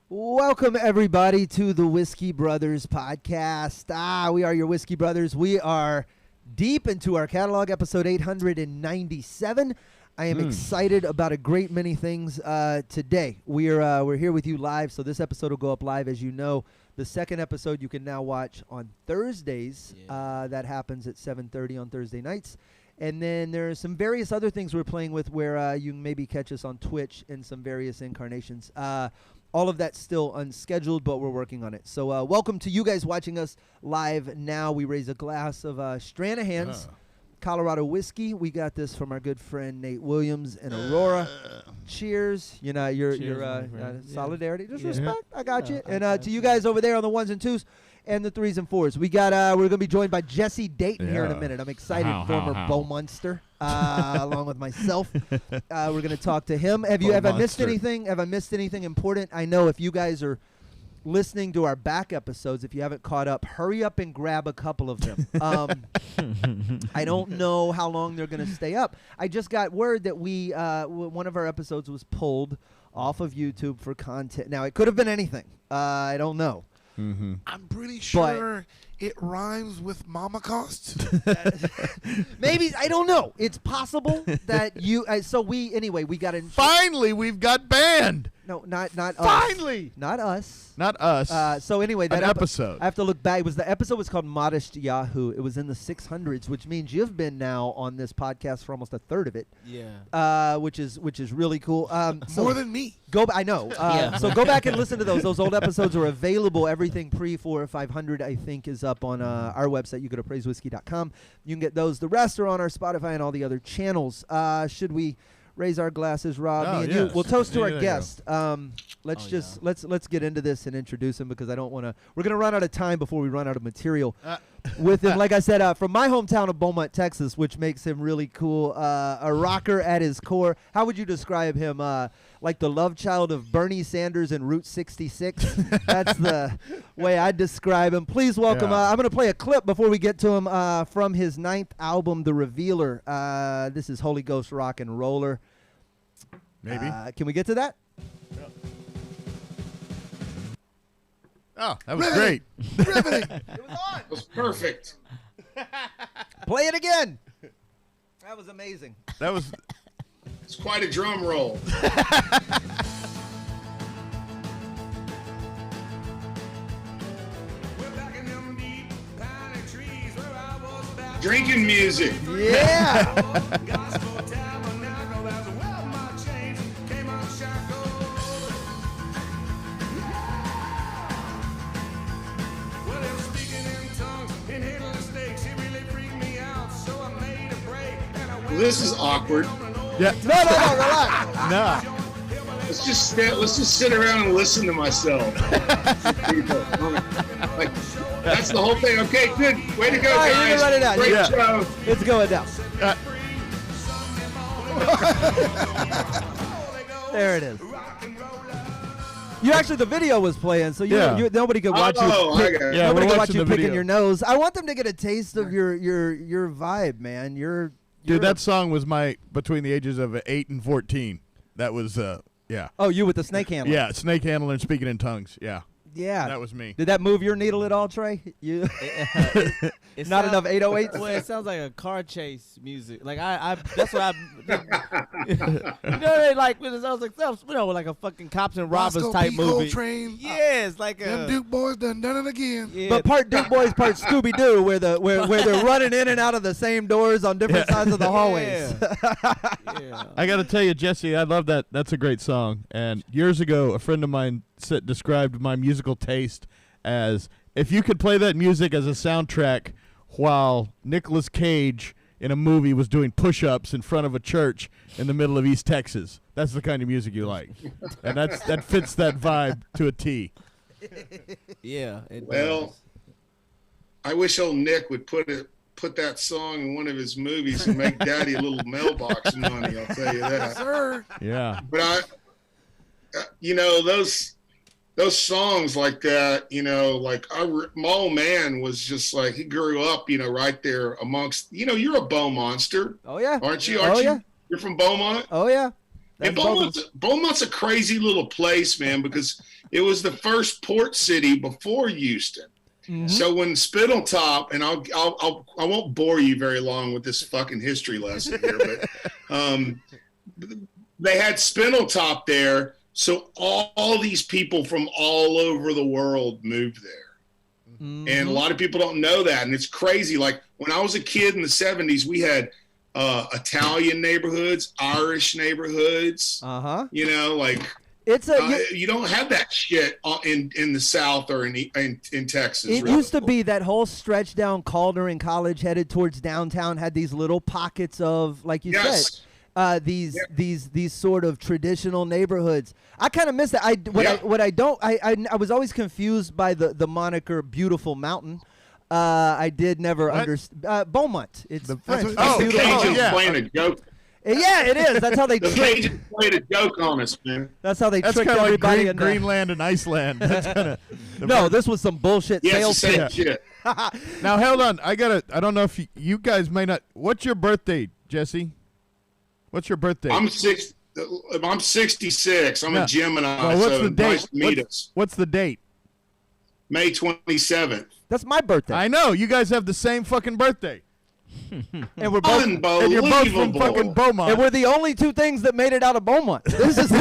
Welcome, everybody, to the Whiskey Brothers podcast. We are your Whiskey Brothers. We are deep into our catalog, episode 897. I am excited about a great many things today. We're here with you live, so this episode will go up live, as you know. The second episode you can now watch on Thursdays. That happens at 7:30 on Thursday nights. And then there's some various other things we're playing with where you can maybe catch us on Twitch in some various incarnations. All of that's still unscheduled, but we're working on it. So welcome to you guys watching us live now. We raise a glass of Stranahan's Colorado whiskey. We got this from our good friend Nate Williams and Aurora. Cheers. You know, your solidarity. Just respect. I got you. And to you guys over there on the ones and twos and the threes and fours. We're going to be joined by Jesse Dayton here in a minute. I'm excited. Former Beaumonster, along with myself. We're going to talk to him. Have I missed anything? Have I missed anything important? I know if you guys are listening to our back episodes, if you haven't caught up, hurry up and grab a couple of them. I don't know how long they're going to stay up. I just got word that one of our episodes was pulled off of YouTube for content. Now, it could have been anything. I don't know. I'm pretty sure it rhymes with mama costs. Maybe, I don't know. It's possible that you. We got in. Finally, we've got banned. No, not us. Finally, not us. Not us. So anyway, that episode. I have to look back. The episode was called Modest Yahoo. It was in the 600s, which means you've been now on this podcast for almost a third of it. Yeah. Which is really cool. More than me. I know. So go back and listen to those. Those old episodes are available. Everything pre-4 or 500, I think, is up on our website. You go to praisewhiskey.com. You can get those. The rest are on our Spotify and all the other channels. Should we raise our glasses, Rob? Me and you. We'll toast to our guest. Let's get into this and introduce him, because I don't want to. We're gonna run out of time before we run out of material with him. Like I said, from my hometown of Beaumont, Texas, which makes him really cool. A rocker at his core. How would you describe him? Like the love child of Bernie Sanders and Route 66. That's the way I describe him. Please welcome. I'm gonna play a clip before we get to him from his 9th album, The Revealer. This is Holy Ghost Rock and Roller. Maybe. Can we get to that? Oh, that was great. Riveting. It was on. It was perfect. Play it again. That was amazing. That was. It's quite a drum roll. Drinking music. Yeah. This is awkward. Yeah. No, relax. No. Let's just sit around and listen to myself. Like, that's the whole thing. Okay, good. Way to go, All right, guys. you can run it out. Great show. It's going down. There it is. The video was playing, so nobody could watch you. Nobody could watch you picking your nose. I want them to get a taste of your vibe, man. Dude, that song was between the ages of 8 and 14. That was Oh, you with the snake handler? Yeah, snake handler and speaking in tongues. Yeah. Yeah. That was me. Did that move your needle at all, Trey? You not enough 808s? Well, it sounds like a car chase music. Like that's what like it sounds like a fucking cops and robbers Roscoe type P. movie. Coltrane. Yes, like them Duke boys done it again. Yeah. But part Duke Boys, part Scooby Doo, where they're running in and out of the same doors on different sides of the hallways. Yeah. I got to tell you, Jesse, I love that. That's a great song. And years ago, a friend of mine described my musical taste as, if you could play that music as a soundtrack while Nicolas Cage in a movie was doing push-ups in front of a church in the middle of East Texas, that's the kind of music you like. And that fits that vibe to a T. Yeah. Well, I wish old Nick would put that song in one of his movies and make Daddy a little mailbox money. I'll tell you that. Sir. Yeah. But those songs like that, like my old man was just like, he grew up, right there amongst, you're a Beaumonster. Oh yeah. Aren't you? Oh yeah. You're from Beaumont? Oh yeah. And Beaumont's a crazy little place, man, because it was the first port city before Houston. Mm-hmm. So when Spindletop, and I won't bore you very long with this fucking history lesson here, but they had Spindletop there, so all these people from all over the world moved there. Mm-hmm. And a lot of people don't know that, and it's crazy. Like when I was a kid in the 70s, we had Italian neighborhoods, Irish neighborhoods. You know, like it's you don't have that shit in the South or in Texas. It used to be that whole stretch down Calder and College headed towards downtown had these little pockets of, like you said, these sort of traditional neighborhoods. I kind of miss that. I was always confused by the moniker Beautiful Mountain. I did never understand Beaumont. It's French. The Cajuns playing a joke. Yeah, it is. That's how they the Cajuns played a joke on us, man. That's how they tricked everybody. Like Greenland and Iceland. No, this was some bullshit sales shit. Now hold on. I don't know if you guys may not. What's your birthday, Jesse? What's your birthday? I'm 66. I'm a Gemini. Well, what's the date? Nice to meet us. What's the date? May 27th. That's my birthday. I know. You guys have the same fucking birthday. And we're both, and you're both from fucking Beaumont. And we're the only two things that made it out of Beaumont. This is, if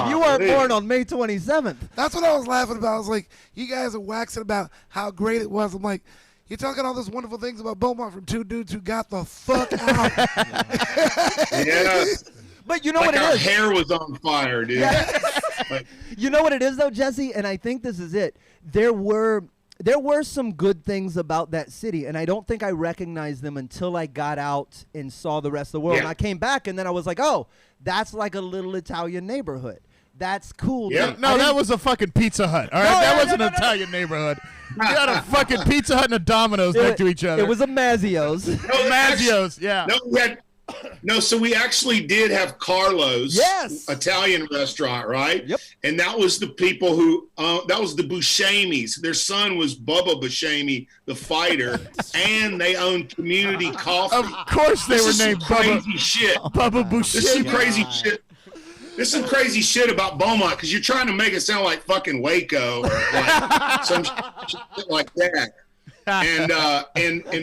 you weren't born on May 27th. That's what I was laughing about. I was like, you guys are waxing about how great it was. I'm like, you're talking all those wonderful things about Beaumont from two dudes who got the fuck out. Yeah. But you know like what it our is? Hair was on fire, dude. Yeah. You know what it is, though, Jesse? And I think this is it. There were some good things about that city, and I don't think I recognized them until I got out and saw the rest of the world. Yeah. And I came back, and then I was like, oh, that's like a little Italian neighborhood. That's cool. Yeah. No, that was a fucking Pizza Hut. All right, that wasn't an Italian neighborhood. You had a fucking Pizza Hut and a Domino's next to each other. It was a Mazzio's. Mazzio's, yeah. So we actually did have Carlo's, Italian restaurant, right? Yep. And that was the people who, that was the Buscemi's. Their son was Bubba Buscemi, the fighter, and they owned Community Coffee. Of course they were named crazy shit. Bubba Buscemi. This is some crazy shit. This is some crazy shit about Beaumont because you're trying to make it sound like fucking Waco or like some shit like that. And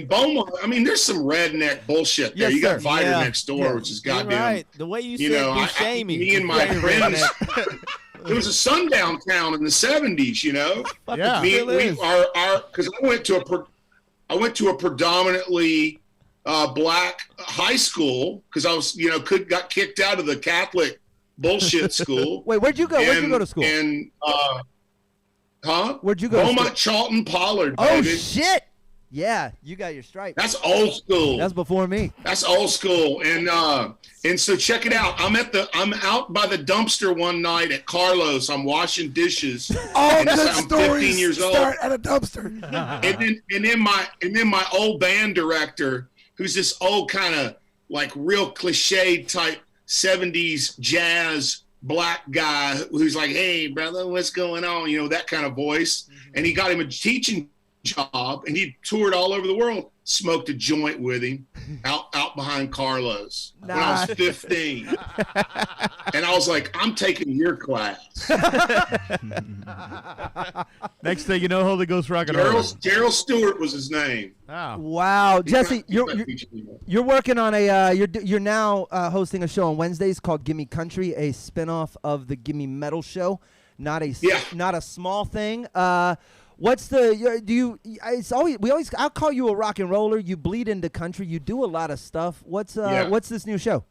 Beaumont, I mean, there's some redneck bullshit there. Yes, you got sir. Vidor next door, which is goddamn. Right. The way you said Buscemi. Me and my friends. It was a sundown town in the 70s, you know. Yeah. Because I went to a predominantly black high school because I was, got kicked out of the Catholic bullshit school. Wait, where'd you go? Where'd you go to school? And where'd you go? Beaumont, Charlton, Pollard. Oh baby. shit! Yeah, you got your stripe. That's old school. That's before me. That's old school. And so check it out. I'm out by the dumpster one night at Carlos. I'm washing dishes. All good I'm stories 15 years old. start at a dumpster. and then my old band director, who's this old kind of like real cliche type 70s jazz black guy who's like, hey brother, what's going on? That kind of voice. And he got him a teaching job and he toured all over the world, smoked a joint with him out behind Carlos when I was 15. And I was like, I'm taking your class. Next thing you know, Holy Ghost rock and roll. Gerald Stewart was his name. Oh. Wow, Jesse, you're working on you're now hosting a show on Wednesdays called Gimme Country, a spinoff of the Gimme Metal show. Not a small thing. What's I'll call you a rock and roller. You bleed into country. You do a lot of stuff. What's this new show?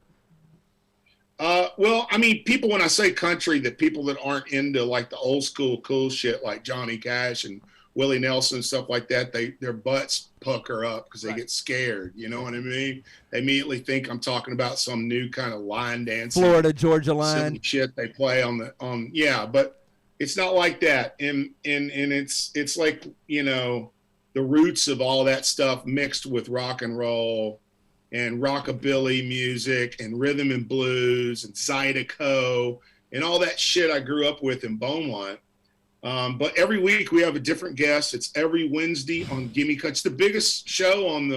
Well, I mean, people, when I say country, the people that aren't into like the old school cool shit like Johnny Cash and Willie Nelson and stuff like that, their butts pucker up because they get scared. You know what I mean? They immediately think I'm talking about some new kind of line dancing, Florida Georgia line shit they play but it's not like that. And it's like, the roots of all that stuff mixed with rock and roll and rockabilly music and rhythm and blues and Zydeco and all that shit I grew up with in Beaumont. But every week we have a different guest. It's every Wednesday on Gimme Cut. It's the biggest show on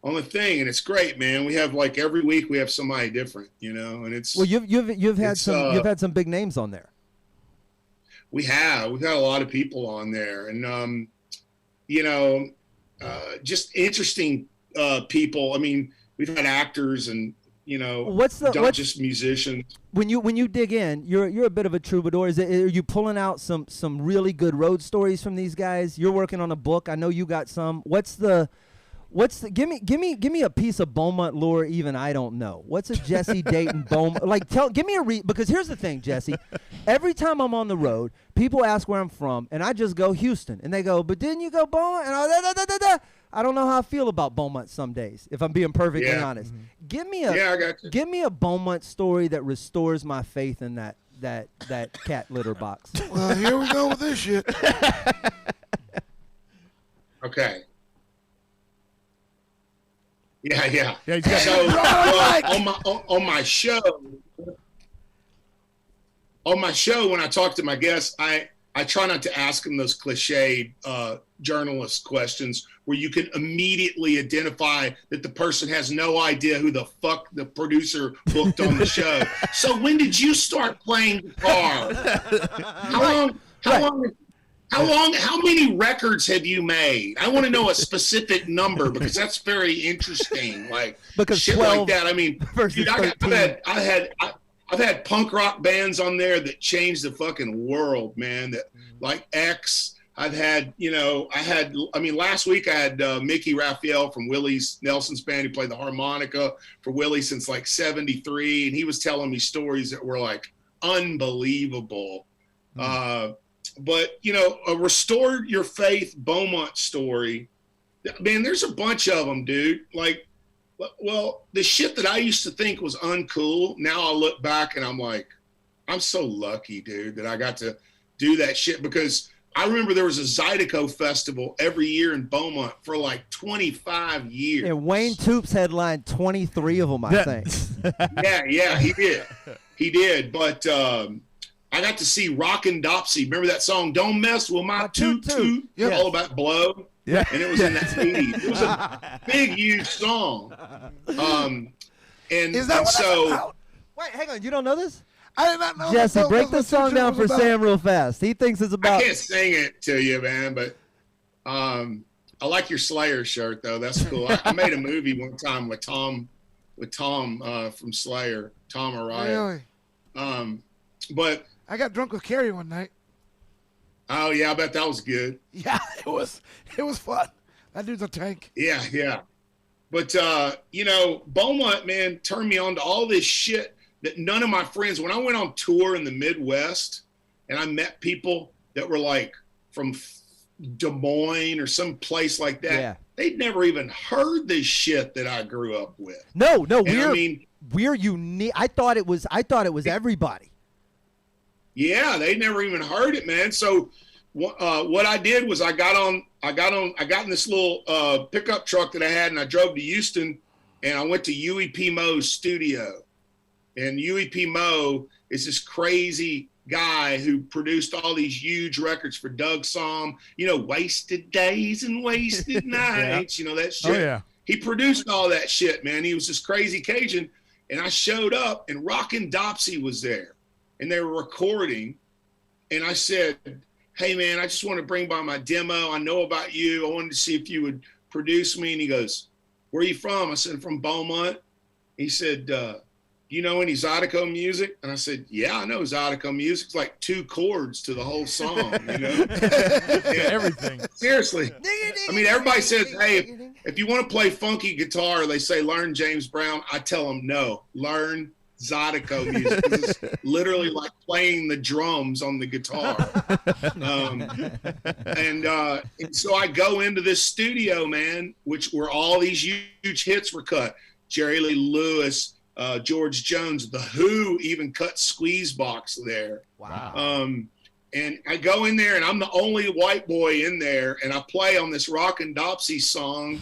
on the thing, and it's great, man. We have like every week we have somebody different, and it's well, you've had some big names on there. We've got a lot of people on there, and just interesting people. I mean, we've had actors and just musicians. When you dig in, you're a bit of a troubadour. Are you pulling out some really good road stories from these guys? You're working on a book. I know you got some. Give me a piece of Beaumont lore even I don't know. What's a Jesse Dayton Beaumont? Like give me because here's the thing, Jesse. Every time I'm on the road, people ask where I'm from, and I just go Houston, and they go, "But didn't you go Beaumont?" And I don't know how I feel about Beaumont some days, if I'm being perfectly honest. Mm-hmm. Give me a Beaumont story that restores my faith in that cat litter box. Well, here we go with this shit. Okay. Yeah. He's got So on my show, when I talk to my guests, I try not to ask them those cliched journalist questions where you can immediately identify that the person has no idea who the fuck the producer booked on the show. So when did you start playing guitar? How many records have you made? I want to know a specific number because that's very interesting. Like because shit 12 like that. I mean, dude, I've had punk rock bands on there that changed the fucking world, man. That like X. I've had, last week I had Mickey Raphael from Willie Nelson's band. He played the harmonica for Willie since like 73. And he was telling me stories that were like unbelievable. But, a restored your faith Beaumont story, man, there's a bunch of them, dude. Like, well, the shit that I used to think was uncool, now I look back and I'm like, I'm so lucky, dude, that I got to do that shit because I remember there was a Zydeco festival every year in Beaumont for like 25 years. And Wayne Toops headlined 23 of them, I think. Yeah, he did. He did. But I got to see Rockin' Dopsy. Remember that song, Don't Mess With My Toot Toot? Yes. All about blow. Yeah. And it was in the 80s. It was a big, huge song. Is that what that's about? Wait, hang on. You don't know this? I did not know. Jesse, that break was the what song down for was about. Sam real fast. He thinks it's about. I can't sing it to you, man, but I like your Slayer shirt, though. That's cool. I made a movie one time with Tom from Slayer, Tom Araya. Really? But I got drunk with Carrie one night. oh yeah, I bet that was good. Yeah, it was fun. That dude's a tank. Yeah. But Beaumont, man, turned me on to all this shit that none of my friends. When I went on tour in the Midwest, and I met people that were like from Des Moines or some place like that, they'd never even heard this shit that I grew up with. No, we're unique. I thought it was everybody. Yeah, they never even heard it, man. So what I did was I got in this little pickup truck that I had, and I drove to Houston, and I went to Huey P. Moe's studio. And Huey P. Moe is this crazy guy who produced all these huge records for Doug Somm, Wasted Days and Wasted Nights, that shit. Oh, yeah. He produced all that shit, man. He was this crazy Cajun. And I showed up, and Rockin' Dopsy was there. And they were recording. And I said, hey, man, I just want to bring by my demo. I know about you. I wanted to see if you would produce me. And he goes, where are you from? I said, from Beaumont. He said, do you know any Zydeco music? And I said, yeah, I know Zydeco music. It's like 2 chords to the whole song, Everything. Seriously. I mean, everybody says, hey, if you want to play funky guitar, they say learn James Brown. I tell them, no, learn Zydeco music. It's literally like playing the drums on the guitar. And so I go into this studio, man, where all these huge hits were cut. Jerry Lee Lewis, George Jones, The Who even cut Squeezebox there. Wow. And I go in there, and I'm the only white boy in there, and I play on this Rockin' Dopsy song,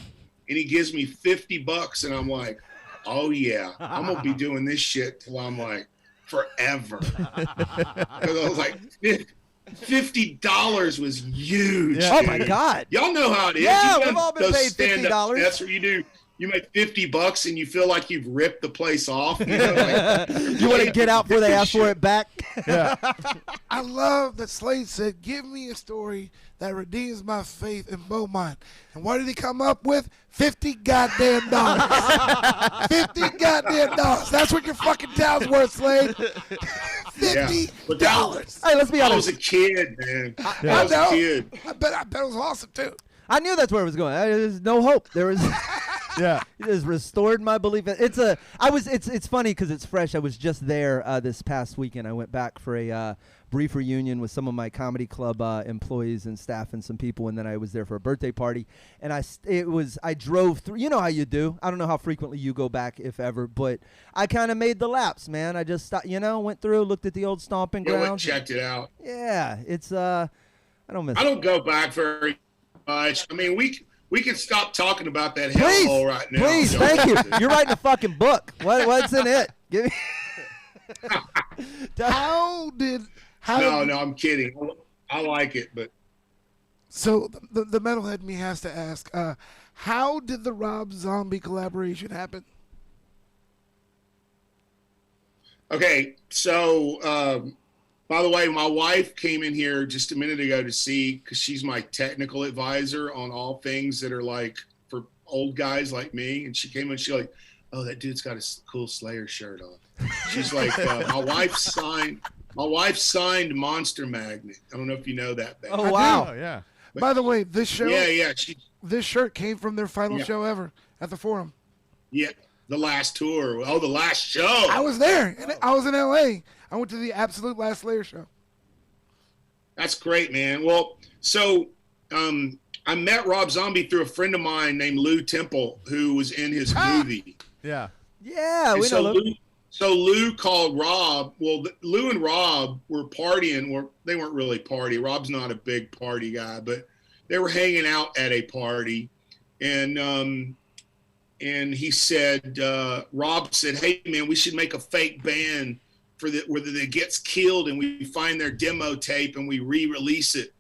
and he gives me $50, and I'm like, oh yeah, I'm gonna be doing this shit till I'm like forever. Because I was like, $50 was huge. Yeah. Oh my God! Y'all know how it is. Yeah, you we've all been paid $50. That's what you do. you make $50 and you feel like you've ripped the place off. You know, like, You want to get out before they ask for it back? Yeah. I love that Slade said, give me a story that redeems my faith in Beaumont. And what did he come up with? $50 goddamn dollars. $50 goddamn dollars. That's what your fucking town's worth, Slade. $50. Hey, let's be I honest. was a kid, man. I I was know. a kid. I bet it was awesome, too. I knew that's where it was going. There's no hope. There was. Yeah. It has restored my belief. It's funny because it's fresh. I was just there this past weekend. I went back for a brief reunion with some of my comedy club employees and staff and some people, and then I was there for a birthday party. And I drove through. You know how you do. I don't know how frequently you go back, if ever, but I kind of made the laps, man. I just went through, looked at the old stomping Yeah, went and grounds. checked it out. Yeah, it's I don't miss. I don't go back very much. I mean, we can stop talking about that Please, hellhole right now. please, Don't thank you. we? You're writing a fucking book. What's in it? Give me. No, I'm kidding. I like it, but So the metalhead in me has to ask, how did the Rob Zombie collaboration happen? okay. So, by the way, my wife came in here just a minute ago to see, because she's my technical advisor on all things that are like for old guys like me. And she came in, she's like, "Oh, that dude's got a cool Slayer shirt on." She's like, "My wife signed Monster Magnet. I don't know if you know that band." Oh wow. Oh, yeah. By the way, this show, Yeah. this shirt came from their final Yeah. show ever at the Forum. Yeah. The last tour. Oh, the last show. I was there. And I was in L.A. I went to the absolute last Slayer show. That's great, man. Well, so I met Rob Zombie through a friend of mine named Lou Temple, who was in his movie. Yeah. Yeah, And we know. so Lou called Rob. Well, Lou and Rob were partying. They weren't really partying. Rob's not a big party guy, but they were hanging out at a party. And he said, Rob said, "Hey, man, we should make a fake band where it gets killed and we find their demo tape and we re-release it."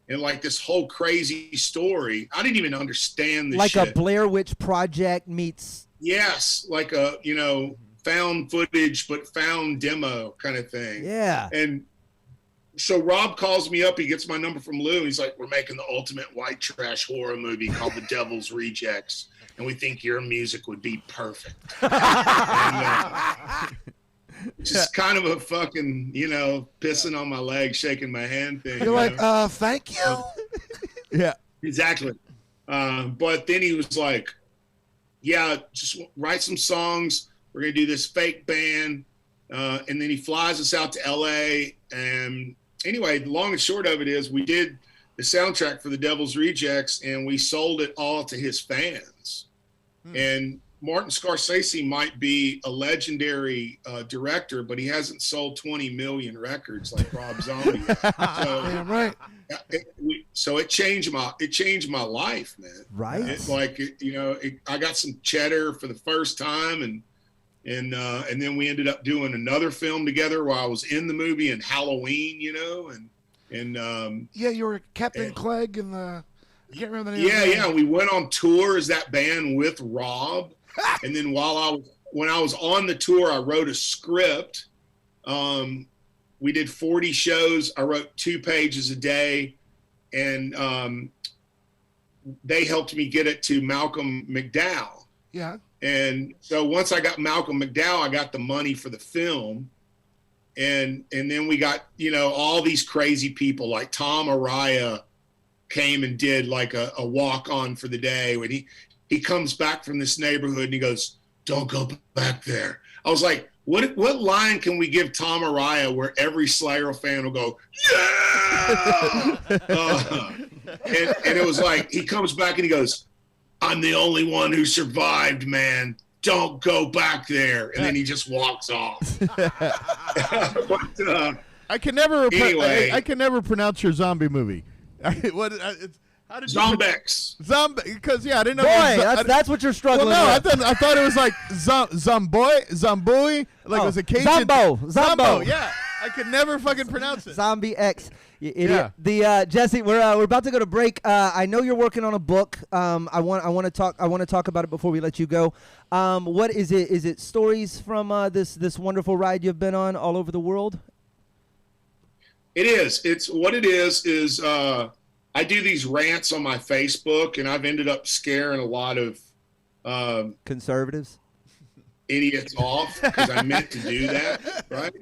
And like this whole crazy story. I didn't even understand this Like shit. a Blair Witch Project meets. Yes, like a, found footage but found demo kind of thing. Yeah. And so Rob calls me up. He gets my number from Lou. He's like, "We're making the ultimate white trash horror movie called The Devil's Rejects, and we think your music would be perfect." Just kind of a fucking, pissing on my leg, shaking my hand thing. You're like, thank you. Yeah. Exactly. But then he was like, "Yeah, just write some songs. We're going to do this fake band." And then he flies us out to LA. And anyway, the long and short of it is we did the soundtrack for The Devil's Rejects and we sold it all to his fans. And Martin Scorsese might be a legendary director, but he hasn't sold 20 million records like Rob Zombie. Damn right. So it changed my life, man. Right. I got some cheddar for the first time, and then we ended up doing another film together while I was in the movie in Halloween, Yeah, you were Captain Clegg and I can't remember the name. Yeah. We went on tour as that band with Rob, and then when I was on the tour, I wrote a script. We did 40 shows. I wrote 2 pages a day, and they helped me get it to Malcolm McDowell. Yeah. And so once I got Malcolm McDowell, I got the money for the film. And then we got, all these crazy people like Tom Araya came and did like a walk-on for the day. When he comes back from this neighborhood and he goes, "Don't go back there." I was like, what line can we give Tom Araya where every Slayer fan will go, "Yeah!" And it was like, he comes back and he goes, "I'm the only one who survived, man. Don't go back there." And then he just walks off. But, I can never Anyway. I can never pronounce your zombie movie. How did you Zombex. Zombie? Because I didn't know. Boy, that's what you're struggling Well, no, with. I thought it was like Zomboy, like it was a Cajun. Zombo. Yeah. I could never fucking pronounce it. Zombie X, you idiot. Yeah. The Jesse, we're about to go to break. I know you're working on a book. I want to talk about it before we let you go. What is it? Is it stories from this wonderful ride you've been on all over the world? It is. It's what it is I do these rants on my Facebook, and I've ended up scaring a lot of Conservatives, idiots off because I meant to do that, right?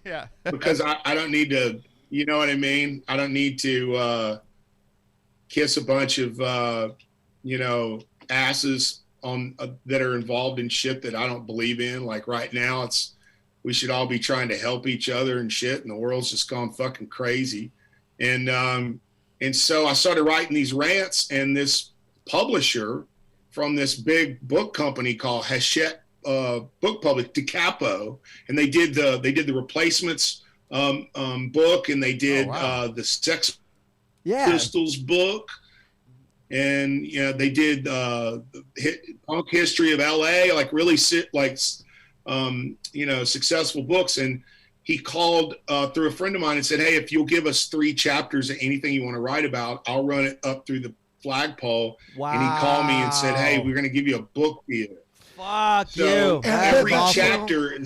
Yeah. Because I don't need to, you know what I mean? I don't need to kiss a bunch of, asses on that are involved in shit that I don't believe in. Like right now, we should all be trying to help each other and shit, and the world's just gone fucking crazy. And so I started writing these rants, and this publisher from this big book company called Hachette Book Public, DeCapo, and they did the Replacements book, and they did the Sex Pistols book, and they did punk history of LA, like really successful books. And he called through a friend of mine and said, hey, if you'll give us 3 chapters of anything you want to write about, I'll run it up through the flagpole. Wow. And he called me and said, hey, we're going to give you a book deal. Fuck So you. every Awesome. chapter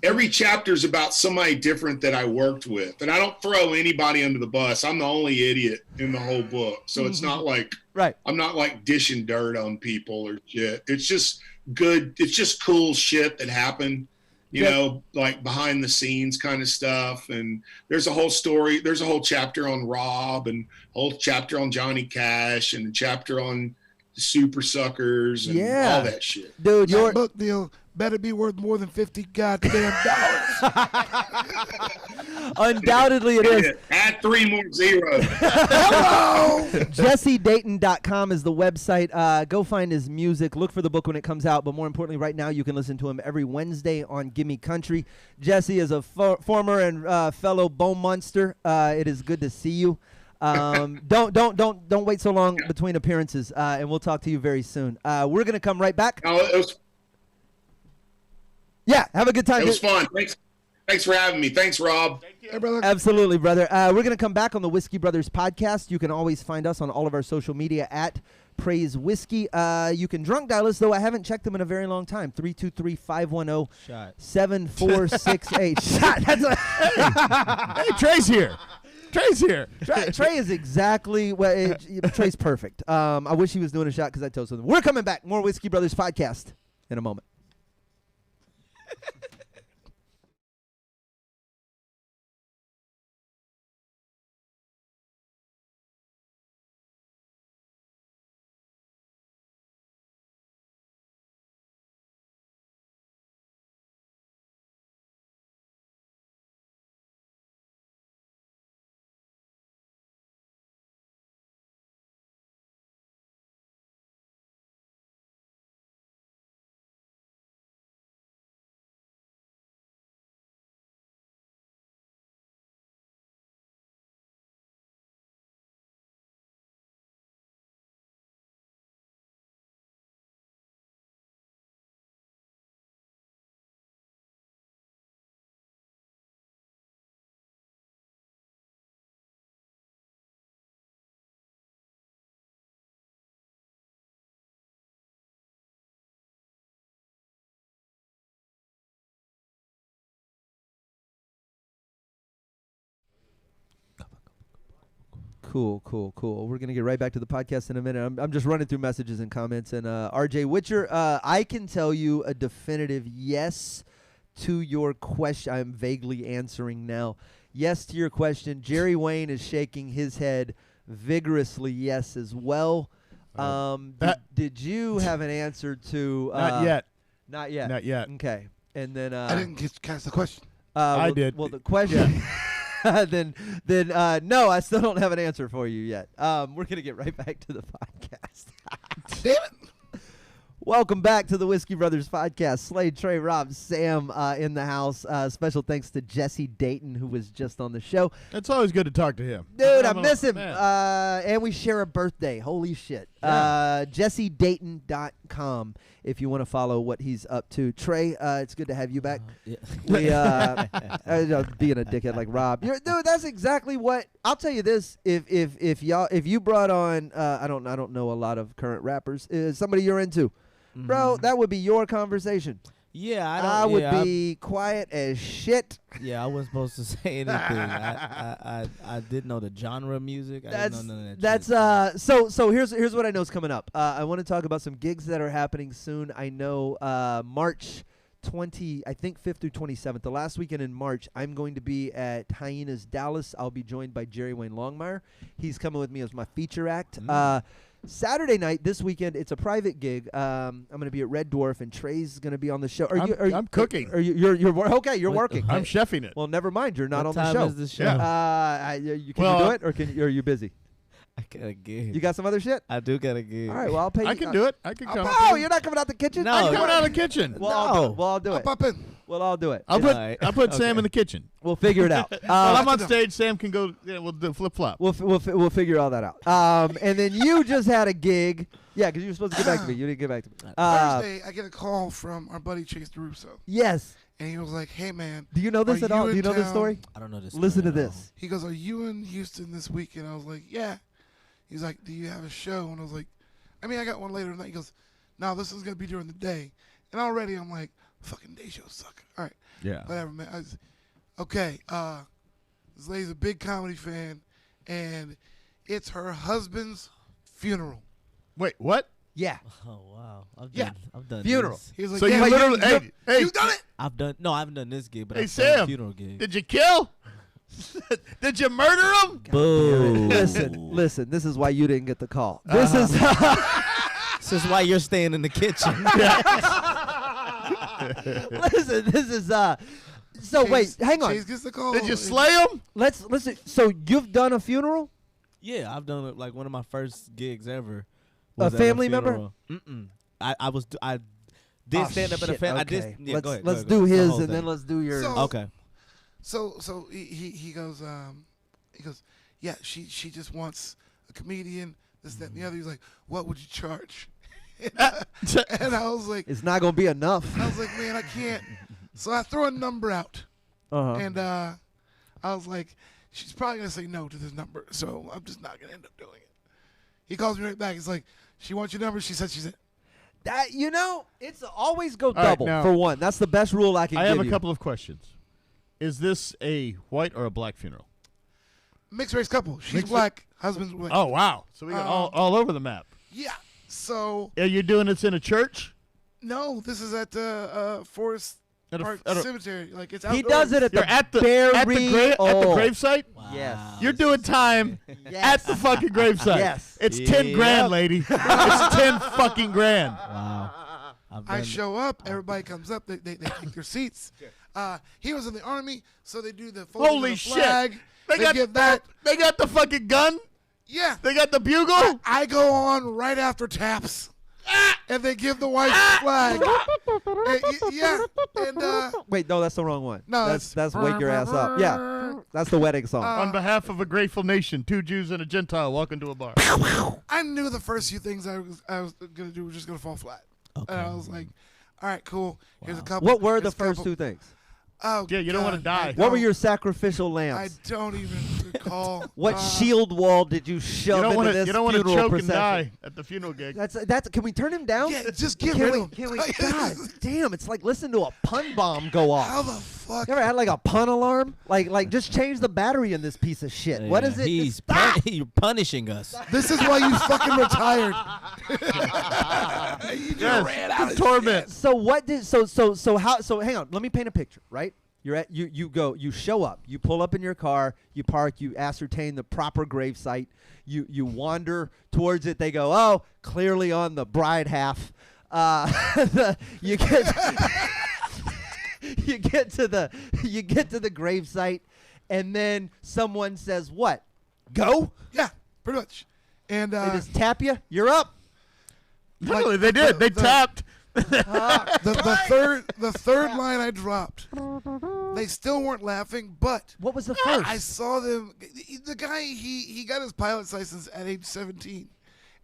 every chapter is about somebody different that I worked with. And I don't throw anybody under the bus. I'm the only idiot in the whole book. So it's not like, right. I'm not like dishing dirt on people or shit. It's just good. It's just cool shit that happened, like behind the scenes kind of stuff. And there's a whole story. There's a whole chapter on Rob, and a whole chapter on Johnny Cash, and a chapter on the Super Suckers and all that shit. Dude, your book deal better be worth more than $50 goddamn dollars. undoubtedly it is. Add 3 more zeros. Hello. JesseDayton.com is the website. Go find his music. Look for the book when it comes out. But more importantly, right now you can listen to him every Wednesday on Gimme Country. Jesse is a former and fellow Bone Monster. It is good to see you. Don't wait so long between appearances, and we'll talk to you very soon. We're gonna come right back. Yeah, have a good time. It was fun. Thanks for having me. Thanks, Rob. Hey, brother. Absolutely, brother. We're going to come back on the Whiskey Brothers podcast. You can always find us on all of our social media at Praise Whiskey. You can drunk dial us, though I haven't checked them in a very long time. 323-510-7468. Shot. That's Hey, Trey's here. Trey's here. Trey is exactly Trey's perfect. I wish he was doing a shot because I told him. We're coming back. More Whiskey Brothers podcast in a moment. Cool. We're going to get right back to the podcast in a minute. I'm just running through messages and comments. And RJ Witcher, I can tell you a definitive yes to your question. I'm vaguely answering now. Yes to your question. Jerry Wayne is shaking his head vigorously yes as well. Did you have an answer to? Not yet. Not yet. Not yet. Okay. And then I didn't catch the question. I did. Well, the question. then no, I still don't have an answer for you yet. We're gonna get right back to the podcast. Damn it. Welcome back to the Whiskey Brothers podcast. Slade, Trey, Rob, Sam in the house. Special thanks to Jesse Dayton, who was just on the show. It's always good to talk to him. Dude, I miss him. Man. And we share a birthday. Holy shit. Yeah. JesseDayton.com if you want to follow what he's up to. Trey, it's good to have you back. Yeah. We being a dickhead like Rob. Dude, that's exactly what I'll tell you this. If you brought on I don't know a lot of current rappers, somebody you're into. Bro, that would be your conversation. Yeah, I would be quiet as shit. Yeah, I wasn't supposed to say anything. I didn't know the genre of music. I didn't know none of that shit. So here's what I know is coming up. I want to talk about some gigs that are happening soon. I know March 5th through 27th, the last weekend in March, I'm going to be at Hyenas Dallas. I'll be joined by Jerry Wayne Longmire. He's coming with me as my feature act. Saturday night, this weekend, it's a private gig. I'm going to be at Red Dwarf, and Trey's going to be on the show. I'm cooking. You're working. I'm chefing it. Well, never mind. You're not What on the time show. is the show? Yeah. Can you do it, or are you busy? I got a gig. You got some other shit? I do got a gig. All right. Well, I'll pay you. I can do it. I can come. Oh, you're not coming out the kitchen? No. I'm coming out of the kitchen. Well, I'll do it. I'll pop in. Well, I'll do it. I'll put Sam Okay. in the kitchen. We'll figure it out. While I'm on stage, Sam can go. Yeah, we'll do flip flop. We'll figure all that out. And then you just had a gig. Yeah, because you were supposed to get back to me. You didn't get back to me. Thursday, I get a call from our buddy Chase DeRusso, Yes. and he was like, "Hey, man, Do you know this Are at all? you Do you in know this town? story? I don't know this. Listen to story at this. He goes, are you in Houston this weekend?" I was like, "Yeah." He's like, "Do you have a show?" And I was like, "I mean, I got one later tonight." He goes, "No, this is gonna be during the day." And already I'm like, "Fucking day shows suck." All right, Yeah. whatever, man. Okay. This lady's a big comedy fan, and it's her husband's funeral. Wait, what? Yeah. all. Oh wow. Yeah. I've done Funeral. this. He was like, So "Yeah, you literally, hey, you done it?" I haven't done this gig, but Hey, I've done a Sam, funeral gig. did you kill? Did you murder him? Boo. Listen. This is why you didn't get the call. This is. This is why you're staying in the kitchen. Listen. This is. So wait, hang on. Chase gets the call. Did you slay him? Let's listen. So you've done a funeral? Yeah, I've done it like one of my first gigs ever. A was at family member? funeral. I did Oh, stand up in a shit, family. okay. I did. Yeah, let's go ahead. let's go do ahead. The his whole and then thing. let's do yours. So- Okay. So he goes, yeah, she just wants a comedian, this, that, and the other. He's like, "What would you charge?" And I was like, It's not gonna be enough. man, I can't. So I throw a number out, Uh-huh. and I was like, she's probably gonna say no to this number, so I'm just not gonna end up doing it. He calls me right back. He's like, "She wants your number." She said she's in. That it's always go right, double now- for one. That's the best rule I can I give have a you. couple of questions. Is this a white or a black funeral? Mixed race couple. She's Mixed- black, husband's white. Oh, wow. So we got all over the map. Yeah. So Are you doing this in a church? no, this is at Forest At a- Park at a- Cemetery. Like it's He outdoors. does it at You're the at the burial. gravesite? Wow. Yes. You're doing time Yes. at the fucking gravesite. Yes. It's 10 grand, lady. It's 10 fucking grand. Wow. I show up, everybody comes up, they take their seats. He was in the army, so they do the folding Holy of the shit. flag. They got give that. They got the fucking gun. Yeah. They got the bugle. I go on right after taps, and they give the white flag. Yeah, and Wait, no, that's the wrong one. No, that's wake your ass up. Yeah, that's the wedding song. On behalf of a grateful nation, 2 Jews and a Gentile walk into a bar. I knew the first few things I was gonna do were just gonna fall flat, Okay. and I was like, "All right, cool. Here's a couple." What were the here's a first couple. two things? Oh, Yeah, you don't wanna God, die. I What were don't- your sacrificial I lambs? don't even recall. What shield wall did you shove into You this don't want to funeral choke procession? and die at the funeral gig. That's. Can we turn him down? Yeah, just get Can rid we? of him. Can we? God damn! It's like listening to a pun bomb go How off. the fuck? You ever had like a pun alarm? Like just change the battery in this piece of shit. What is it? He's Stop! you're punishing us. This is why you fucking retired. You just ran out of torment. So what did so hang on, let me paint a picture, right? You show up, you pull up in your car, you park, you ascertain the proper grave site, you wander towards it, they go, "Oh, clearly on the bride half." You get you get to the grave site, and then someone says, "What? Go?" Yeah, pretty much. And They just tap you, you're up. Really, they did. They tapped. The third line I dropped, they still weren't laughing, but What was the first? I saw them. The guy, he got his pilot's license at age 17.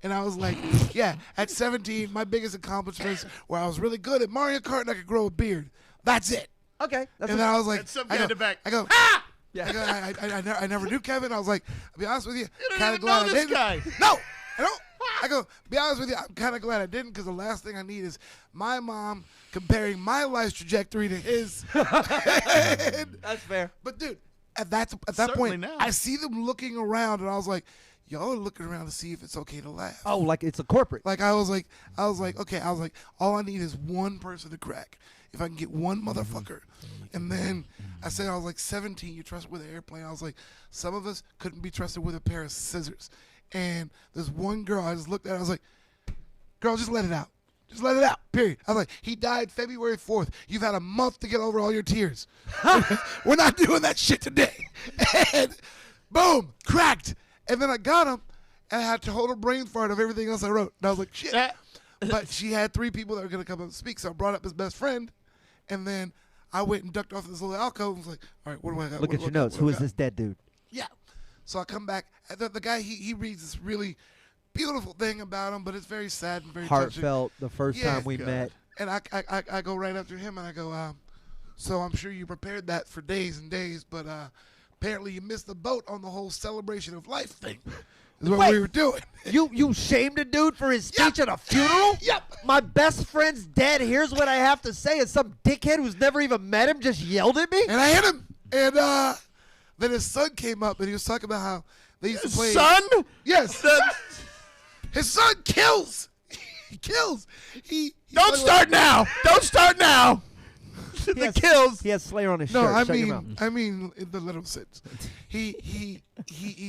And I was like, yeah, at 17, my biggest accomplishments were I was really good at Mario Kart and I could grow a beard. That's it. Okay. And then I was like, And some guy in the back. I go, Ah! Yeah. I never knew Kevin. I was like, I'll be honest with you, You don't kind of even glad know I this didn't. guy. No, I don't. I go, be honest with you, I'm kind of glad I didn't because the last thing I need is my mom comparing my life's trajectory to his. That's fair. But dude, at that Certainly point, now. I see them looking around, and I was like, y'all are looking around to see if it's okay to laugh. Oh, like it's a corporate. Like I was like, okay. I was like, all I need is one person to crack. If I can get one motherfucker. And then I said, I was like 17, you trust with an airplane. I was like, some of us couldn't be trusted with a pair of scissors. And there's one girl, I just looked at her, I was like, girl, just let it out. Just let it out, period. I was like, he died February 4th. You've had a month to get over all your tears. We're not doing that shit today. And boom, cracked. And then I got him, and I had to hold a brain fart of everything else I wrote. And I was like, shit. But she had 3 people that were going to come up and speak, so I brought up his best friend, and then I went and ducked off this little alcove and was like, all right, what do I got? Look What at do your I got? notes. What Who do I is got? this dead dude? Yeah. So I come back. And the guy, he reads this really beautiful thing about him, but it's very sad and very touching. Heartfelt. The first Yeah, time we God. met. And I go right after him, and I go, so I'm sure you prepared that for days and days, but apparently you missed the boat on the whole celebration of life thing. Is what we were doing. You shamed a dude for his speech at a funeral? Yep. My best friend's dead. Here's what I have to say. And some dickhead who's never even met him just yelled at me? And I hit him. And then his son came up, and he was talking about how they used to play. Son? Yes. His son kills. He kills. Don't start now. Don't start now. The kills. He has Slayer on his No, shirt. I Shut your mouth. mean in the literal sense. He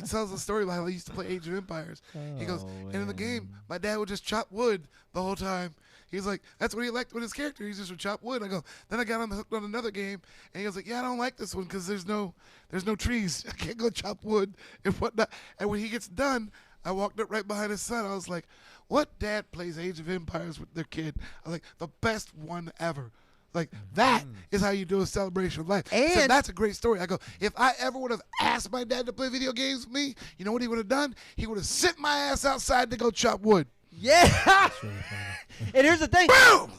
tells a story about how he used to play Age of Empires. He goes, and in the game, my dad would just chop wood the whole time. He's like, that's what he liked with his character. He just would chop wood. I go, then I got him hooked on another game, and he goes like, yeah, I don't like this one because there's no trees. I can't go chop wood and whatnot. And when he gets done, I walked up right behind his son. I was like, what dad plays Age of Empires with their kid? I was like, the best one ever. Like, that is how you do a celebration of life. And- So that's a great story. I go, if I ever would have asked my dad to play video games with me, you know what he would have done? He would have sent my ass outside to go chop wood. Yeah. And here's the thing. Boom!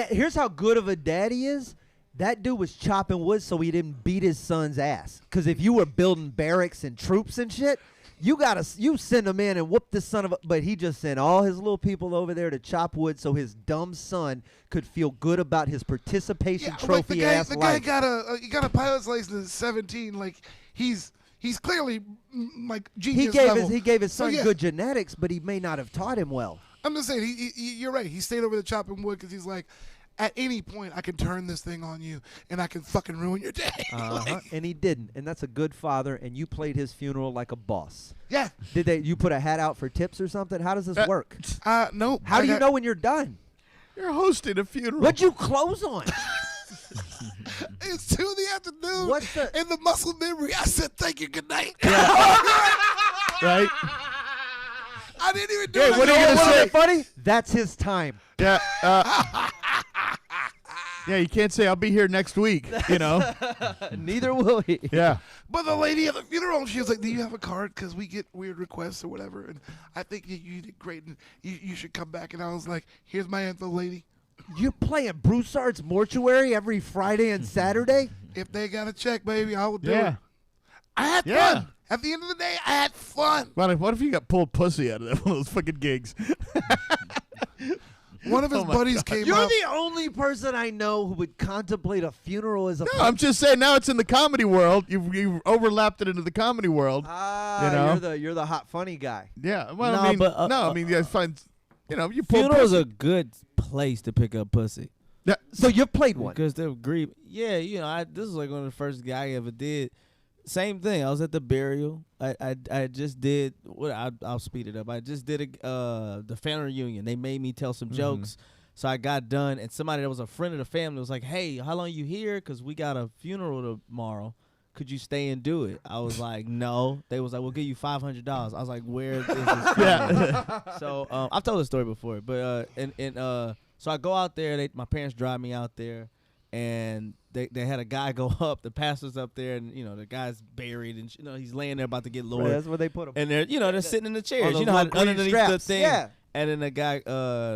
Here's how good of a dad he is. That dude was chopping wood so he didn't beat his son's ass. Because if you were building barracks and troops and shit, you send him in and whoop this son of a. But he just sent all his little people over there to chop wood so his dumb son could feel good about his participation trophy ass the life. guy got a pilot's license at 17. Like, he's clearly like genius level. He gave his So, son yeah. good genetics, but he may not have taught him well. I'm just saying, you're right. He stayed over there chopping wood because he's like, at any point I can turn this thing on you and I can fucking ruin your day. Like, And he didn't, and that's a good father. And you played his funeral like a boss. yeah. You put a hat out for tips or something? How does this work? Nope. How do you know when you're done? You're hosting a funeral. What'd you close on? It's 2 in the afternoon. What's the- In the muscle memory, I said thank you, good night. Right? I didn't even do Hey, it. what are you gonna say? Funny? That's his time. Yeah. Yeah, you can't say I'll be here next week, you know? Neither will he. Yeah. But the lady at the funeral, she was like, do you have a card? Because we get weird requests or whatever. And I think you did great and you should come back. And I was like, here's my info, lady. You're playing Broussard's Mortuary every Friday and Saturday? If they got a check, baby, I will do Yeah. it. I had Yeah. fun. At the end of the day, I had fun. What if you got pulled pussy out of that, one of those fucking gigs? One of his Oh my buddies God. came You're up. the only person I know who would contemplate a funeral as a No, I'm just saying now it's in the comedy world. You've overlapped it into the comedy world. Ah, You know? you're the hot funny guy. Yeah. Well, No, I mean, but, you find, you pull Funeral's pussy. a good place to pick up pussy. Yeah. So you've played one. Because they're grieving. Yeah, this is like one of the first guy I ever did. Same thing. I was at the burial. I just did what I'll speed it up. I just did the family reunion. They made me tell some jokes. So I got done, and somebody that was a friend of the family was like, "Hey, how long you here? Because we got a funeral tomorrow." could you stay and do it? I was like, no. They was like, we'll give you $500. I was like, where is this from? Yeah. So I've told the story before, but so I go out there. My parents drive me out there, and they had a guy go up. The pastor's up there, and the guy's buried, and he's laying there about to get lowered. Right, that's where they put him. And they're sitting in the chairs. those You know how little green underneath the straps. thing. Yeah. And then the guy,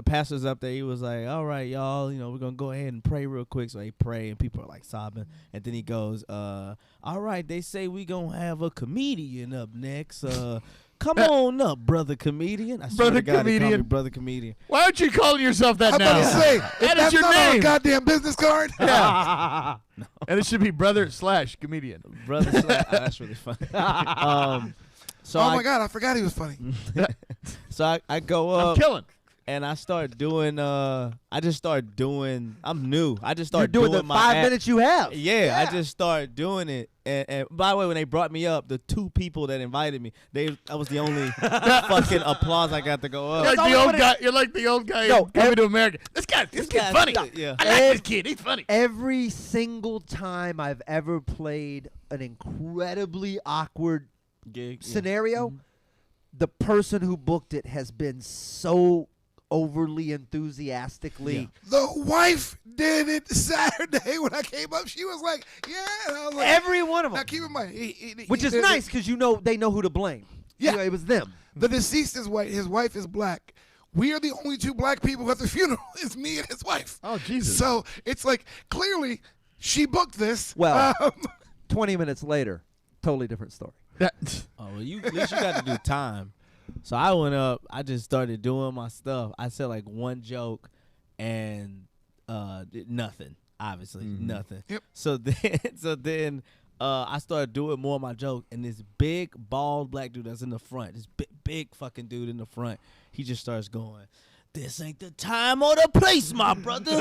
pastor's up there. He was like, "All right, y'all, we're gonna go ahead and pray real quick." So they pray, and people are like sobbing. And then he goes, "All right, they say we gonna have a comedian up next. Come on up, brother comedian." I swear Brother to God, they call me comedian. brother comedian. Why aren't you calling yourself that I'm now? about to say, That if is that's your not on a name. goddamn business card. Yeah. And it should be brother/comedian. Brother, that's really funny. So Oh my God, I forgot he was funny. So I go up. I'm killing. And I start doing. I just start doing. I'm new. I just You're start doing the my 5 act. minutes you have. Yeah, I just started doing it. And by the way, when they brought me up, the 2 people that invited me, I was the only fucking applause I got to go up. You're like the old guy. You're like the old guy No, coming to America. This kid's funny. Yeah. I like this kid. He's funny. Every single time I've ever played an incredibly awkward Gig, yeah. scenario, the person who booked it has been so overly enthusiastically. The wife did it Saturday when I came up. She was like, "Yeah," and I was like, Every one of them. Now keep in mind, Which is nice because they know who to blame. Yeah. It was them. The deceased is white. His wife is black. We are the only 2 black people at the funeral. It's me and his wife. Oh, Jesus. So it's like clearly she booked this. Well, 20 minutes later, totally different story. Oh, well, at least you got to do time. So I went up. I just started doing my stuff. I said like one joke, and did nothing. Obviously, nothing. Yep. So then, I started doing more of my joke, and this big bald black dude that's in the front, this big fucking dude in the front, he just starts going, "This ain't the time or the place, my brother.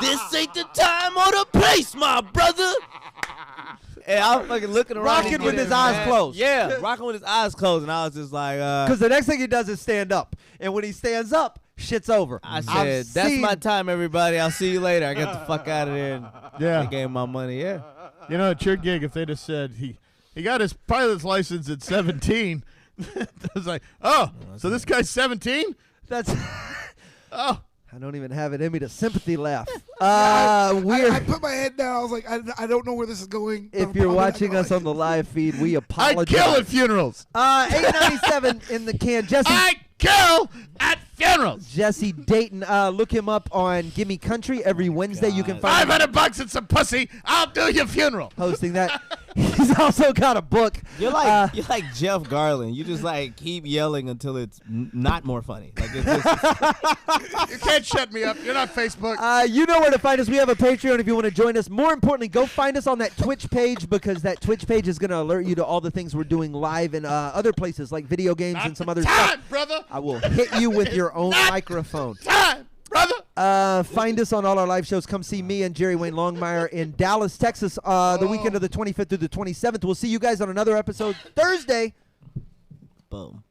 This ain't the time or the place, my brother." And I was fucking looking around. Rocking with his getting eyes mad. closed. Yeah, rocking with his eyes closed. And I was just like, Because the next thing he does is stand up. And when he stands up, shit's over. I said, I've "That's seen- my time, everybody. I'll see you later." I got the fuck out of there. And Yeah. they gave him my money. Yeah. At your gig, if they'd have said he got his pilot's license at 17, I was like, oh, so this guy's 17? That's. Oh. I don't even have it in me to sympathy laugh. I put my head down. I was like, I don't know where this is going. If you're watching us on the live feed, we I apologize. kill at funerals. 897 in the can. I kill at funerals. Jesse Dayton. Look him up on Gimme Country every Wednesday. You can find him $500 and some pussy. I'll do your funeral. hosting that. He's also got a book. You're like Jeff Garland. You just like keep yelling until it's not more funny. Like it's just, You can't shut me up. You're not Facebook. You know where to find us. We have a Patreon if you want to join us. More importantly, go find us on that Twitch page because that Twitch page is going to alert you to all the things we're doing live in other places like video games Not and some the other time, stuff. brother. I will hit you with your own Not microphone. Time, brother. Find us on all our live shows. Come see me and Jerry Wayne Longmire in Dallas, Texas, the weekend of the 25th through the 27th. We'll see you guys on another episode Thursday. boom.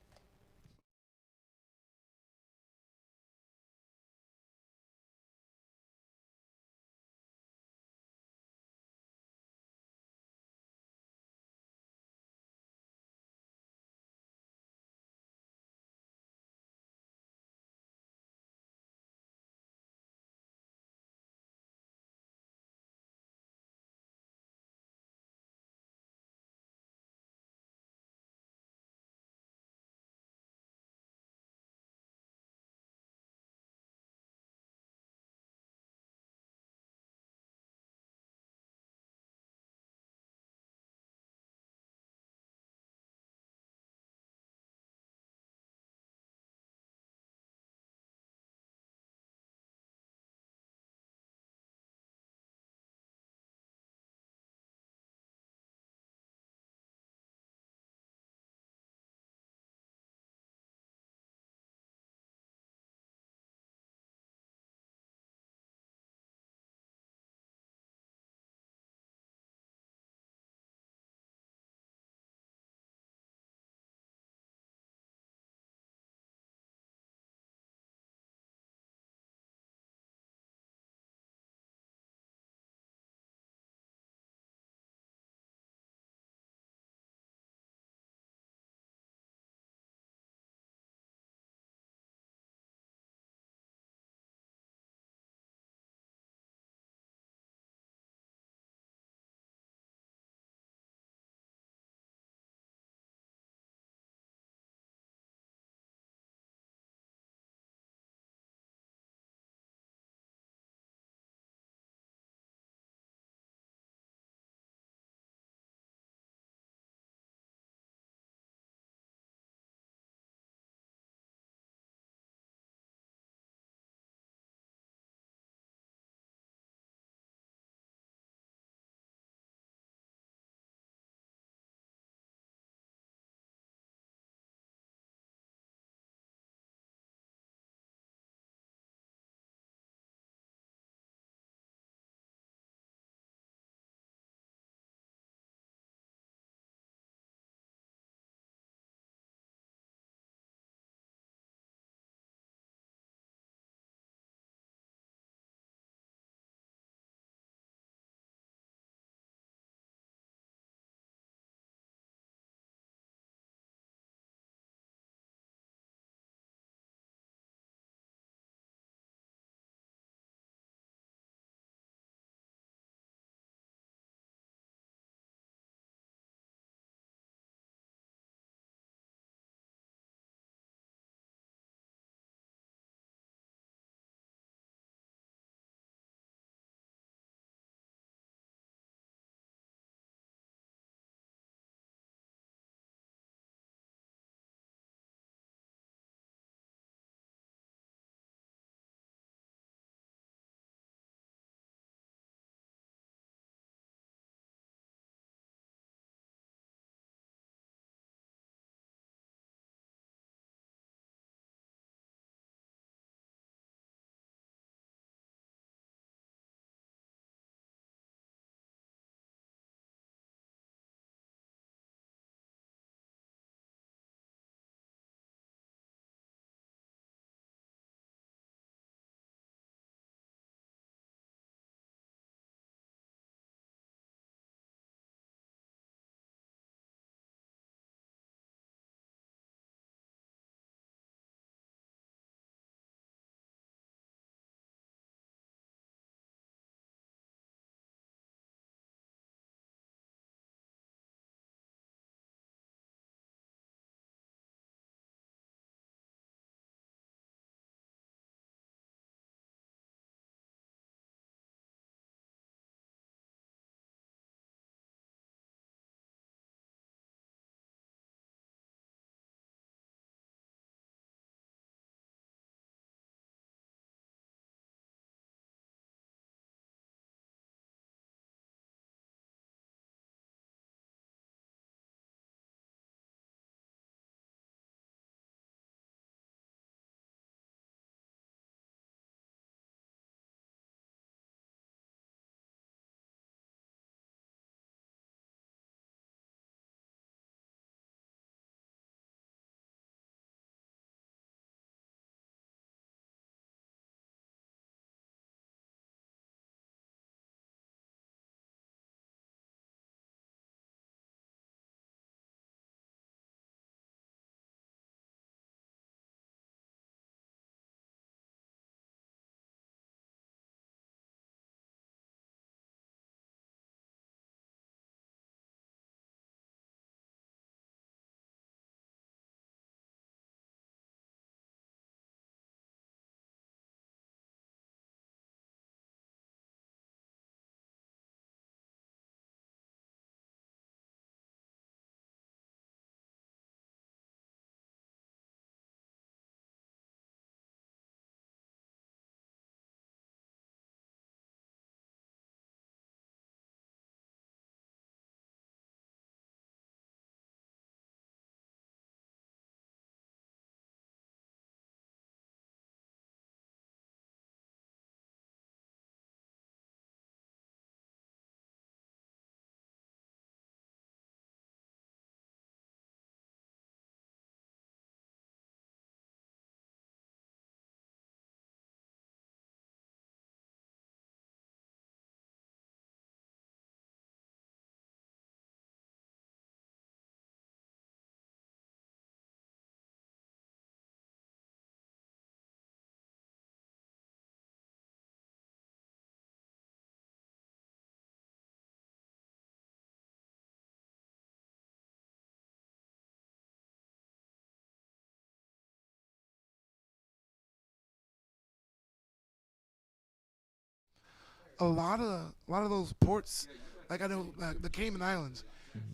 a lot of those ports, like I know the Cayman Islands,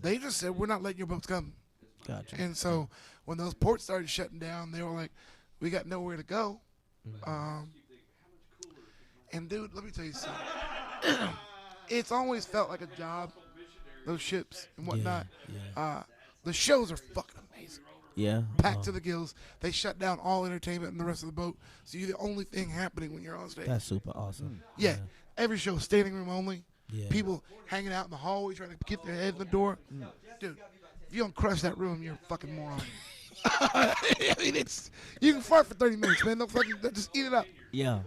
they just said we're not letting your boats come. Gotcha. And so when those ports started shutting down, they were like, we got nowhere to go. And dude, let me tell you something. It's always felt like a job, those ships and whatnot. Yeah. The shows are fucking amazing. Yeah. Packed to the gills. They shut down all entertainment in the rest of the boat, so you're the only thing happening when you're on stage. That's super awesome. Yeah. Every show, standing room only. Yeah. People hanging out in the hallway trying to get their head in the door. Dude, if you don't crush that room, you're a fucking moron. I mean, you can fart for 30 minutes, man. Don't fucking just eat it up. Yeah.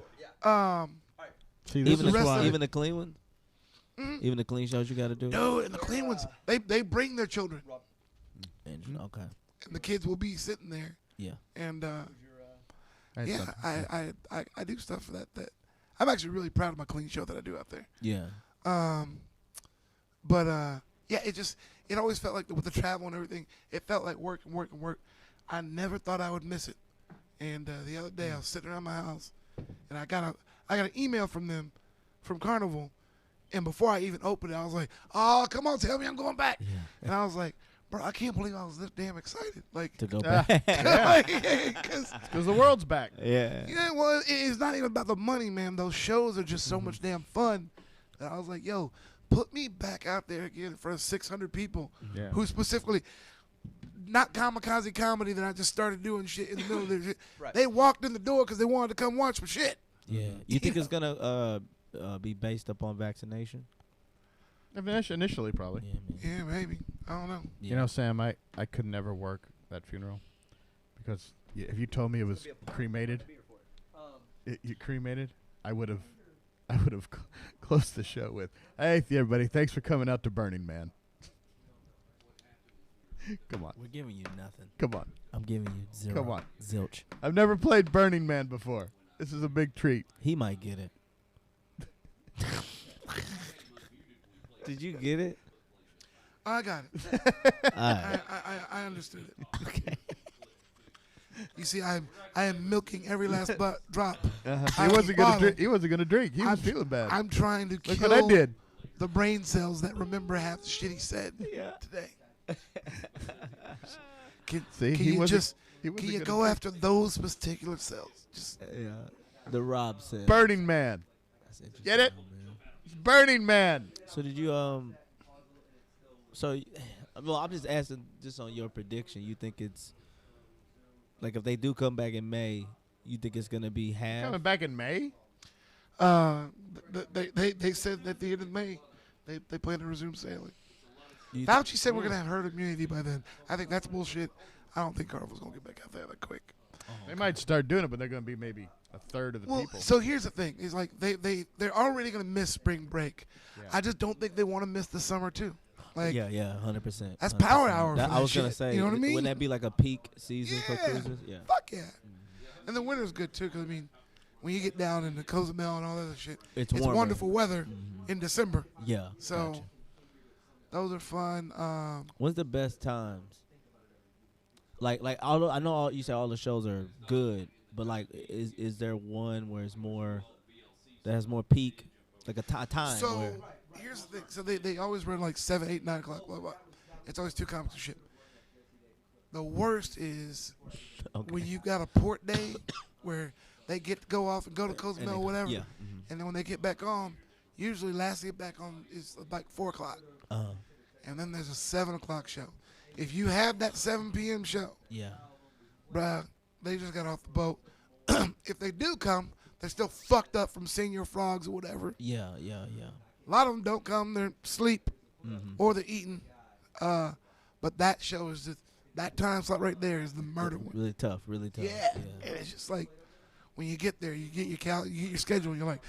See, this Even is rest of why. it- even the clean ones. Even the clean shows you got to do. No, and the clean ones, they bring their children, Okay. and the kids will be sitting there. Yeah. And That's yeah, something. I do stuff for that. I'm actually really proud of my clean show that I do out there. Yeah. But yeah, it always felt like with the travel and everything, it felt like work and work and work. I never thought I would miss it. And the other day I was sitting around my house, and I got an email from them, from Carnival, and before I even opened it, I was like, "Oh, come on, tell me I'm going back." Yeah. And I was like, "Bro, I can't believe I was this damn excited." Like, To go Ah. back. because Because the world's back. yeah. yeah, well, it's not even about the money, man. Those shows are just so much damn fun. And I was like, "Yo, put me back out there again in front of 600 people Yeah. who specifically." Not kamikaze comedy that I just started doing shit in the middle of their shit. Right. They walked in the door because they wanted to come watch some shit. Yeah. You think it's gonna be based upon vaccination? Initially, probably. Yeah, man. Yeah, maybe. I don't know. Yeah. You know, Sam, I could never work that funeral because if you told me it was cremated, you cremated, I would have closed the show with, "Hey, everybody, thanks for coming out to Burning Man." Come on, We're giving you nothing. come on. I'm giving you zero. Come on. Zilch. I've never played Burning Man before. This is a big treat. He might get it. Did you get it? I got it. Alright. I understood it. Okay. You see, I am milking every last drop. He out of wasn't the gonna bottle. drink. He wasn't gonna drink. He was I'm- feeling bad. I'm trying to Look kill what I did. the brain cells that remember half the shit he said today. Can See, can he you wasn't- just he wasn't can you gonna go drink. after those particular cells? Just Yeah. The Rob said. Burning Man. That's interesting, Get it? man. It's Burning Man. So did you So, well, I'm just asking, just on your prediction. You think it's like if they do come back in May, you think it's gonna be half? Coming back in May. they said at the end of May they plan to resume sailing. You Fauci said we're gonna have herd immunity by then. I think that's bullshit. I don't think Carnival's gonna get back out there that quick. They might start doing it, but they're going to be maybe a third of the Well, people. so here's the thing: is like they're already gonna miss spring break. Yeah. I just don't think they want to miss the summer too. Like, yeah, 100%. That's power 100%. hour That, for I that was gonna shit, say, you know what I mean? Wouldn't that be like a peak season for Yeah. cruises? Yeah. fuck yeah. And the winter's good too, because I mean, when you get down into Cozumel and all that other shit, It's warmer. wonderful weather in December. Yeah. So gotcha. those are fun. When's the best times? Like all I know you say all the shows are good, but like is there one where it's more that has more peak, like a time So where here's the thing: so they always run like 7, 8, 9 o'clock. Blah blah. It's always two comics and shit. The worst is okay. when you got a port day where they get to go off and go to Cozumel or whatever, Yeah. and then when they get back on, usually last to get back on is like 4 o'clock, and then there's a 7 o'clock show. If you have that 7 p.m. show, Yeah. bruh, they just got off the boat. If they do come, they're still fucked up from senior frogs or whatever. Yeah. A lot of them don't come; they're asleep or they're eating. But that show is just that time slot right there is the murder one. Really tough. Yeah. And it's just like when you get there, you get your you get your schedule, and you're like,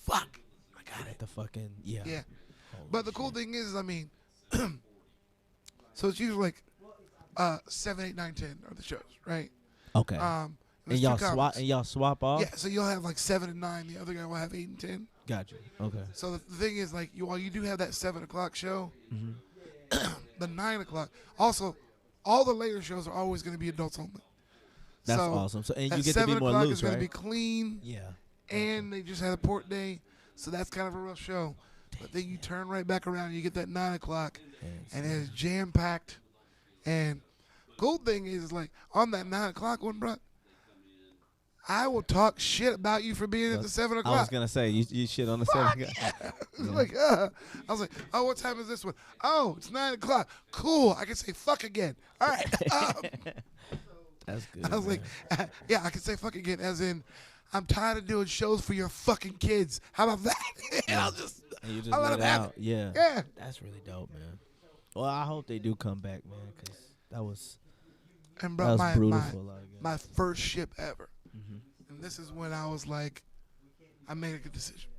fuck, I got it. The fucking yeah. Yeah. Holy But the cool shit. thing is, I mean, so it's usually like 7, 8, 9, 10 are the shows, right? Okay. And and y'all swap off. Yeah, so you'll have like 7 and 9. The other guy will have 8 and 10. Gotcha. Okay. So the thing is, like, while you do have that 7 o'clock show, the 9 o'clock. Also, all the later shows are always going to be adults only. That's So awesome. So and that you get to be 7 more o'clock loose, is going right? to be clean, Yeah. and they just had a port day. So that's kind of a rough show. But then you turn right back around and you get that 9 o'clock, and it's jam packed. And cool thing is, like, on that 9 o'clock one, bro, I will talk shit about you for being at the 7 o'clock. I was gonna say you shit on the 7 o'clock. Yeah. I was like, oh, what time is this one? Oh, it's 9 o'clock. Cool. I can say fuck again. All right. That's good. I was like, yeah, I can say fuck again, as in, I'm tired of doing shows for your fucking kids. How about that? I'll just, and you just I'll let let it them have out. it. Yeah. Yeah. That's really dope, man. Well, I hope they do come back, man, because that was And that bro, was brutal for a lot of guys. my first ship ever. Mhm. And this is when I was like, I made a good decision.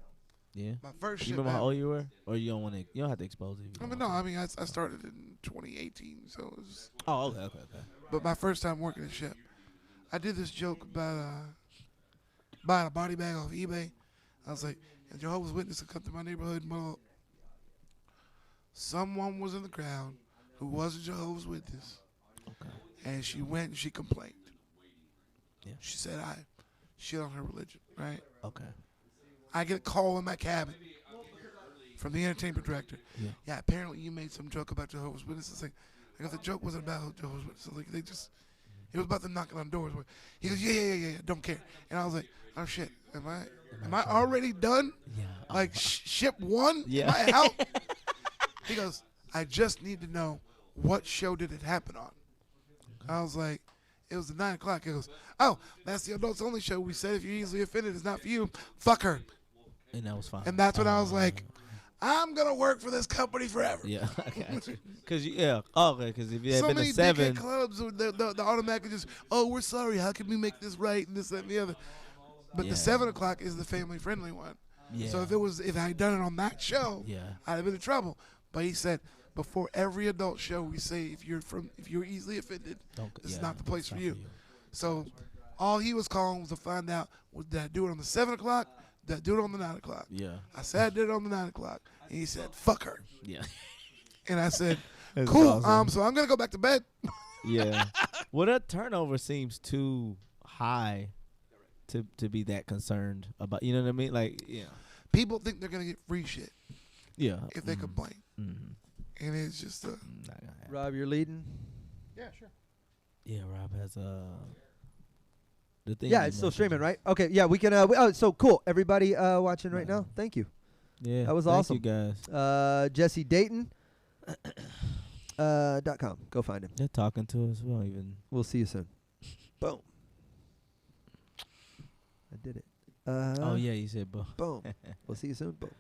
Yeah. My first You ship remember how ever. old you were, or you don't want to? You don't have to expose it. If you I mean, don't no, want I mean, I started in 2018, so it was. to. Oh, okay. But my first time working a ship, I did this joke about buying a body bag off eBay. I was like, and Jehovah's Witness would come to my neighborhood and well, someone was in the crowd who was a Jehovah's Witness, Okay. and she went and she complained. Yeah. She said I shit on her religion, right? Okay. I get a call in my cabin from the entertainment director. Yeah. Yeah, apparently you made some joke about Jehovah's Witnesses. Like, I go, the joke wasn't about Jehovah's Witnesses. Like, they just, it was about them knocking on doors. He goes, yeah, don't care. And I was like, oh shit, am I already done? Yeah. Like ship one? Yeah. Am I out? He goes, I just need to know what show did it happen on. I was like, it was the 9 o'clock. He goes, oh, that's the adults only show. We said if you're easily offended, it's not for you. Fuck her. And that was fine. And that's when I was like, I'm gonna work for this company forever. yeah, I got you. Cause because if you had So been many a 7, dickhead clubs, the automatically just, oh, we're sorry. How can we make this right and this, that, and the other? But Yeah. the 7 o'clock is the family friendly one. yeah. So if I had done it on that show, yeah, I'd have been in trouble. But he said before every adult show, we say if you're easily offended, this is not the place for you. So all he was calling was to find out, did I do it on the 7 o'clock? Did I do it on the 9 o'clock? Yeah, I said I did it on the 9 o'clock. And he said, fuck her. yeah, And I said, That's cool. awesome. So I'm going to go back to bed. yeah. Well, that turnover seems too high to be that concerned about. You know what I mean? Like, yeah, People think they're going to get free shit yeah. if they complain. Mm-hmm. And it's just, Not gonna happen. Rob, you're leading. yeah, sure. Yeah, Rob has the thing. Yeah, you it's still mentioned. streaming, right? Okay, yeah, we can. So cool. Everybody watching right now, thank you. Yeah, That was thank awesome. you guys. Jesse Dayton. .com. Go find him. They're talking to us. We don't even. We'll see you soon. Boom. I did it. Oh yeah, you said, but Boom. We'll see you soon. Boom.